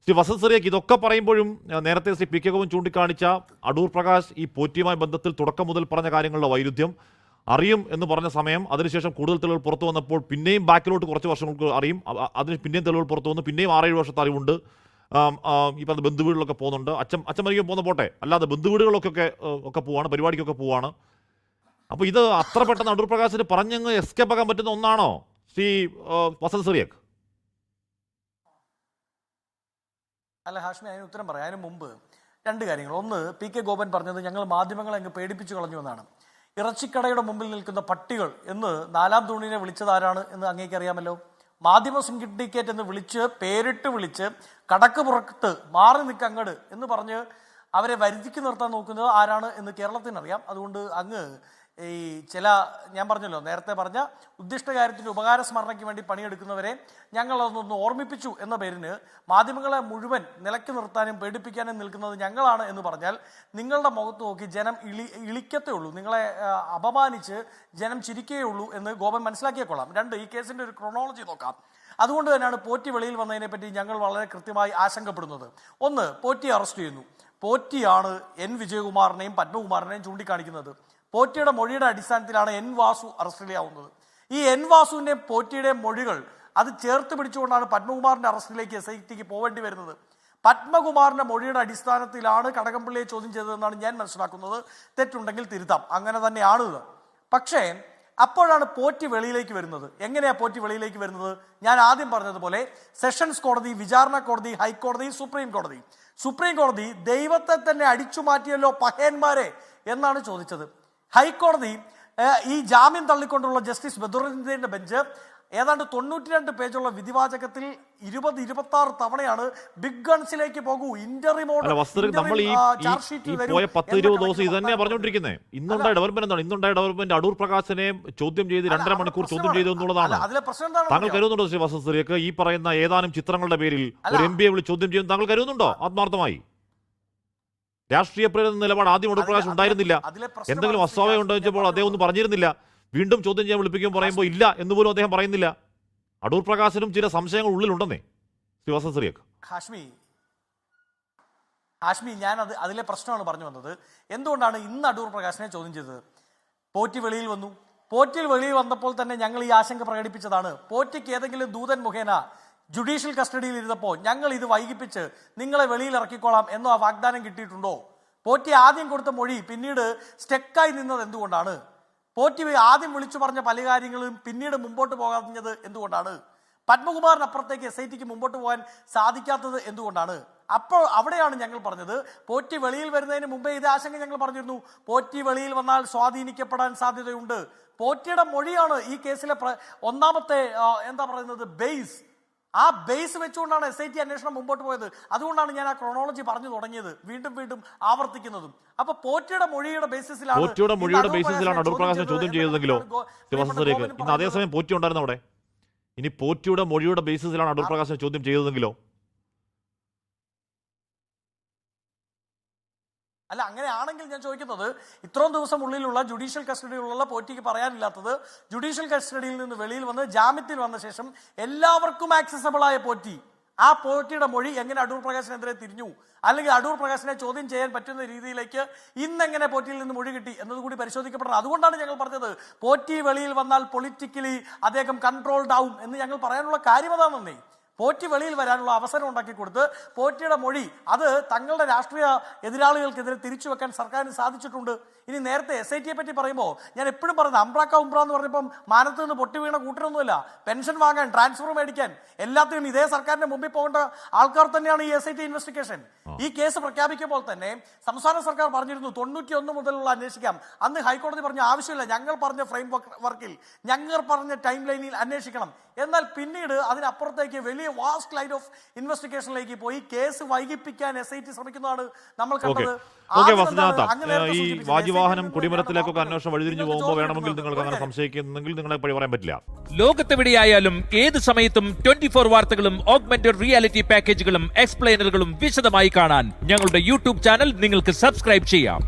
ശ്രീ വസന്ത് സിറിയക്ക് ഇതൊക്കെ പറയുമ്പോഴും നേരത്തെ ശ്രീ പി കെ ഗോപൻ ചൂണ്ടിക്കാണിച്ച അടൂർ പ്രകാശ് ഈ പോറ്റിയുമായി ബന്ധത്തിൽ തുടക്കം മുതൽ പറഞ്ഞ കാര്യങ്ങളുടെ വൈരുദ്ധ്യം അറിയും എന്ന് പറഞ്ഞ സമയം, അതിനുശേഷം കൂടുതൽ തെളിവുകൾ പുറത്തു വന്നപ്പോൾ പിന്നെയും ബാക്കിലോട്ട് കുറച്ച് വർഷങ്ങൾക്ക് അറിയും, അതിന് പിന്നെയും തെളിവുകൾ പുറത്തു വന്നു, പിന്നെയും 6-7 വർഷത്തെ അറിവുണ്ട്. ഇപ്പം ബന്ധുവീടുകളൊക്കെ പോകുന്നുണ്ട്, അച്ഛൻ മരിക്കും പോകുന്ന പോട്ടെ, അല്ലാതെ ബന്ധുവീടുകളൊക്കെ ഒക്കെ പോവാണ്, പരിപാടിക്കൊക്കെ പോവാണ്. അപ്പോൾ ഇത് അത്ര പെട്ടെന്ന് അടൂർ പ്രകാശിന് പറഞ്ഞങ്ങ് എസ്കേപ്പ് ആക്കാൻ പറ്റുന്ന ഒന്നാണോ ശ്രീ വസന്ത് സിറിയക്ക്? അല്ല ഹാഷ്മി, അതിന് ഉത്തരം പറയാം. അതിന് മുമ്പ് 2 കാര്യങ്ങൾ. ഒന്ന്, പി കെ ഗോപൻ പറഞ്ഞത് ഞങ്ങൾ മാധ്യമങ്ങളെ അങ്ങ് പേടിപ്പിച്ചു കളഞ്ഞു എന്നാണ്. ഇറച്ചിക്കടയുടെ മുമ്പിൽ നിൽക്കുന്ന പട്ടികൾ എന്ന് 4-ാം തൂണിനെ വിളിച്ചത് ആരാണ് എന്ന് അങ്ങേക്ക് അറിയാമല്ലോ. മാധ്യമ സിൻഡിക്കേറ്റ് എന്ന് പേരിട്ട് വിളിച്ച് കടക്ക് പുറത്ത് മാറി നിൽക്കങ്ങട് എന്ന് പറഞ്ഞ് അവരെ വരുതിക്ക് നിർത്താൻ നോക്കുന്നത് ആരാണ് എന്ന് കേരളത്തിനറിയാം. അതുകൊണ്ട് അങ്ങ് ഈ ഞാൻ പറഞ്ഞല്ലോ, നേരത്തെ പറഞ്ഞ ഉദ്ദിഷ്ട കാര്യത്തിൻ്റെ ഉപകാര സ്മരണയ്ക്ക് വേണ്ടി പണിയെടുക്കുന്നവരെ ഞങ്ങളതൊന്ന് ഓർമ്മിപ്പിച്ചു എന്ന പേരിന് മാധ്യമങ്ങളെ മുഴുവൻ നിലയ്ക്ക് നിർത്താനും പേടിപ്പിക്കാനും നിൽക്കുന്നത് ഞങ്ങളാണ് എന്ന് പറഞ്ഞാൽ നിങ്ങളുടെ മുഖത്ത് നോക്കി ജനം ഇളിക്കത്തേ ഉള്ളൂ, നിങ്ങളെ അപമാനിച്ച് ജനം ചിരിക്കുകയുള്ളൂ എന്ന് ഗോപൻ മനസ്സിലാക്കിയേക്കൊള്ളാം. 2, ഈ കേസിൻ്റെ ഒരു ക്രോണോളജി നോക്കാം. അതുകൊണ്ട് തന്നെയാണ് പോറ്റി വെളിയിൽ വന്നതിനെ പറ്റി ഞങ്ങൾ വളരെ കൃത്യമായി ആശങ്കപ്പെടുന്നത്. 1, പോറ്റി അറസ്റ്റ് ചെയ്യുന്നു. പോറ്റിയാണ് എൻ വിജയകുമാറിനെയും പത്മകുമാറിനെയും ചൂണ്ടിക്കാണിക്കുന്നത്. പോറ്റിയുടെ മൊഴിയുടെ അടിസ്ഥാനത്തിലാണ് എൻ വാസു അറസ്റ്റിലാവുന്നത്. ഈ എൻ വാസുവിൻ്റെയും പോറ്റിയുടെയും മൊഴികൾ അത് ചേർത്ത് പിടിച്ചുകൊണ്ടാണ് പത്മകുമാറിൻ്റെ അറസ്റ്റിലേക്ക് SIT പോവേണ്ടി വരുന്നത്. പത്മകുമാറിൻ്റെ മൊഴിയുടെ അടിസ്ഥാനത്തിലാണ് കടകംപള്ളിയെ ചോദ്യം ചെയ്തതെന്നാണ് ഞാൻ മനസ്സിലാക്കുന്നത്. തെറ്റുണ്ടെങ്കിൽ തിരുത്താം, അങ്ങനെ തന്നെയാണ് ഇത്. പക്ഷേ അപ്പോഴാണ് പോറ്റി വെളിയിലേക്ക് വരുന്നത്. എങ്ങനെയാണ് പോറ്റി വെളിയിലേക്ക് വരുന്നത്? ഞാൻ ആദ്യം പറഞ്ഞതുപോലെ സെഷൻസ് കോടതി, വിചാരണ കോടതി, ഹൈക്കോടതി, സുപ്രീം കോടതി ദൈവത്തെ തന്നെ അടിച്ചു മാറ്റിയല്ലോ പഹയന്മാരെ എന്നാണ് ചോദിച്ചത്. ഹൈക്കോടതി ഈ ജാമ്യം തള്ളിക്കൊണ്ടുള്ള ജസ്റ്റിസ് ബദറുദ്ദീന്റെ ബെഞ്ച് ഏതാണ്ട് 92 പേജുള്ള വിധിവാചകത്തിൽ 20-26 തവണയാണ് ബിഗ് ഗൺസിലേക്ക് പോകൂ, ഇന്നുണ്ടായ ഡെവലപ്മെന്റ് അടൂർ പ്രകാശിനെ ചോദ്യം ചെയ്ത് 2.5 മണിക്കൂർ ചോദ്യം ചെയ്തു എന്നുള്ളതാണ്. താങ്കൾ കരുതുന്നുണ്ടോ ശ്രീ വസന്ത് സിറിയക്ക് ഈ പറയുന്ന ഏതാനും ചിത്രങ്ങളുടെ പേരിൽ ഒരു MPയെ വിളിച്ച് ചോദ്യം ചെയ്യുന്നു താങ്കൾ കരുതുന്നുണ്ടോ ആത്മാർത്ഥമായി? രാഷ്ട്രീയ പ്രേരിത നിലപാട് ആദ്യം അടൂർ പ്രകാശ് ഉണ്ടായിരുന്നില്ല. എന്തെങ്കിലും അസ്വാഭാവികം ഉണ്ടോ ചോദിച്ചപ്പോൾ അദ്ദേഹം ഒന്നും പറഞ്ഞിരുന്നില്ല. വീണ്ടും ചോദ്യം ചെയ്യാൻ വിളിപ്പിക്കുമ്പോൾ പറയുമ്പോൾ ഇല്ല എന്ന് പോലും അദ്ദേഹം പറയുന്നില്ല. അടൂർ പ്രകാശിനും ചില സംശയങ്ങൾ ഉള്ളിലുണ്ടെന്നേ ശ്രീ വസന്ത് സിറിയക്ക്. ഹാഷ്മി, ഞാൻ അതിലെ പ്രശ്നമാണ് പറഞ്ഞു വന്നത്. എന്തുകൊണ്ടാണ് ഇന്ന് അടൂർ പ്രകാശിനെ ചോദ്യം ചെയ്തത്? പോറ്റി വെളിയിൽ വന്നു. പോറ്റിയിൽ വെളിയിൽ വന്നപ്പോൾ തന്നെ ഞങ്ങൾ ഈ ആശങ്ക പ്രകടിപ്പിച്ചതാണ്. പോറ്റിക്ക് ഏതെങ്കിലും ദൂതൻ മുഖേന ജുഡീഷ്യൽ കസ്റ്റഡിയിൽ ഇരുന്നപ്പോൾ ഞങ്ങൾ ഇത് വൈകിപ്പിച്ച് നിങ്ങളെ വെളിയിൽ ഇറക്കിക്കോളാം എന്നോ ആ വാഗ്ദാനം കിട്ടിയിട്ടുണ്ടോ? പോറ്റി ആദ്യം കൊടുത്ത മൊഴി പിന്നീട് സ്റ്റെക്കായി നിന്നത് എന്തുകൊണ്ടാണ്? പോറ്റി ആദ്യം വിളിച്ചു പറഞ്ഞ പല കാര്യങ്ങളും പിന്നീട് മുമ്പോട്ട് പോകാഞ്ഞത് എന്തുകൊണ്ടാണ്? പത്മകുമാറിനപ്പുറത്തേക്ക് SIT മുമ്പോട്ട് പോകാൻ സാധിക്കാത്തത് എന്തുകൊണ്ടാണ്? അപ്പോൾ അവിടെയാണ് ഞങ്ങൾ പറഞ്ഞത്, പോറ്റി വെളിയിൽ വരുന്നതിന് മുമ്പേ ഇത് ആശങ്ക ഞങ്ങൾ പറഞ്ഞിരുന്നു. പോറ്റി വെളിയിൽ വന്നാൽ സ്വാധീനിക്കപ്പെടാൻ സാധ്യതയുണ്ട്. പോറ്റിയുടെ മൊഴിയാണ് ഈ കേസിലെ ഒന്നാമത്തെ ബേസ്. ആ ബേസ് വെച്ചുകൊണ്ടാണ് SIT അന്വേഷണം മുമ്പോട്ട് പോയത്. അതുകൊണ്ടാണ് ഞാൻ ആ ക്രോണോളജി പറഞ്ഞു തുടങ്ങിയത്, വീണ്ടും ആവർത്തിക്കുന്നതും. അപ്പൊ പോറ്റിയുടെ മൊഴിയുടെ ബേസിസിലാണ് അടൂർ പ്രകാശിനെ ചോദ്യം ചെയ്തതെങ്കിലോ ഇന്ന് അതേസമയം പോറ്റി ഉണ്ടായിരുന്നു അവിടെ. ഇനി പോറ്റിയുടെ മൊഴിയുടെ ബേസിസിലാണ് അടൂർ പ്രകാശിനെ ചോദ്യം ചെയ്തതെങ്കിലോ? അല്ല, അങ്ങനെയാണെങ്കിൽ ഞാൻ ചോദിക്കുന്നത്, ഇത്രയും ദിവസം ഉള്ളിലുള്ള ജുഡീഷ്യൽ കസ്റ്റഡിയിലുള്ള പോറ്റിക്ക് പറയാനില്ലാത്തത് ജുഡീഷ്യൽ കസ്റ്റഡിയിൽ നിന്ന് വെളിയിൽ വന്ന് ജാമ്യത്തിൽ വന്ന ശേഷം എല്ലാവർക്കും ആക്സസബിൾ ആയ പോറ്റി, ആ പോറ്റിയുടെ മൊഴി എങ്ങനെ അടൂർ പ്രകാശിനെതിരെ തിരിഞ്ഞു, അല്ലെങ്കിൽ അടൂർ പ്രകാശിനെ ചോദ്യം ചെയ്യാൻ പറ്റുന്ന രീതിയിലേക്ക് ഇന്നെങ്ങനെ പോറ്റിയിൽ നിന്ന് മൊഴി കിട്ടി എന്നതുകൂടി പരിശോധിക്കപ്പെടണം. അതുകൊണ്ടാണ് ഞങ്ങൾ പറഞ്ഞത് പോറ്റി വെളിയിൽ വന്നാൽ പൊളിറ്റിക്കലി അദ്ദേഹം കൺട്രോൾഡ് ആവും എന്ന് ഞങ്ങൾ പറയാനുള്ള കാര്യം അതാണെന്നേ. പോറ്റി വെളിയിൽ വരാനുള്ള അവസരം ഉണ്ടാക്കി കൊടുത്ത് പോറ്റിയുടെ മൊഴി അത് തങ്ങളുടെ രാഷ്ട്രീയ എതിരാളികൾക്കെതിരെ തിരിച്ചു വെക്കാൻ സർക്കാരിന് സാധിച്ചിട്ടുണ്ട്. ഇനി നേരത്തെ SIT പറ്റി പറയുമ്പോൾ ഞാൻ എപ്പോഴും പറയുന്നത് ഉംറ എന്ന് പറഞ്ഞപ്പം മാനത്ത് നിന്ന് പൊട്ടി വീണ കൂട്ടരൊന്നുമില്ല. പെൻഷൻ വാങ്ങാൻ, ട്രാൻസ്ഫർ മേടിക്കാൻ, എല്ലാത്തിനും ഇതേ സർക്കാരിന്റെ മുമ്പിൽ പോകേണ്ട ആൾക്കാർ തന്നെയാണ് ഈ SIT ഇൻവെസ്റ്റിഗേഷൻ. ഈ കേസ് പ്രഖ്യാപിക്കുമ്പോൾ തന്നെ സംസ്ഥാന സർക്കാർ പറഞ്ഞിരുന്നു 91 മുതലുള്ള അന്വേഷിക്കാം. അന്ന് ഹൈക്കോടതി പറഞ്ഞ ആവശ്യമില്ല, ഞങ്ങൾ പറഞ്ഞ ഫ്രെയിം വർക്കിൽ, ഞങ്ങൾ പറഞ്ഞ ടൈം ലൈനിൽ അന്വേഷിക്കണം. എന്നാൽ പിന്നീട് അതിനപ്പുറത്തേക്ക് വലിയ വാസ്റ്റ് ലൈൻ ഓഫ് ഇൻവെസ്റ്റിഗേഷനിലേക്ക് പോയി കേസ് വൈകിപ്പിക്കാൻ SIT ശ്രമിക്കുന്നതാണ് നമ്മൾ കണ്ടത്. ഈ വാജിവാഹനം കുടിമരത്തിലേക്കൊക്കെ അന്വേഷണം വഴിതിരിഞ്ഞു പോകുമ്പോൾ വേണമെങ്കിൽ നിങ്ങൾക്ക് അങ്ങനെ സംശയിക്കുന്നെങ്കിൽ നിങ്ങളെ പറയാൻ പറ്റില്ല. ലോകത്തെവിടെയായാലും ഏത് സമയത്തും 24 വാർത്തകളും ഓഗ്മെന്റഡ് റിയാലിറ്റി പാക്കേജുകളും എക്സ്പ്ലെയിനറുകളും വിശദമായി കാണാൻ ഞങ്ങളുടെ YouTube ചാനൽ നിങ്ങൾക്ക് സബ്സ്ക്രൈബ് ചെയ്യാം.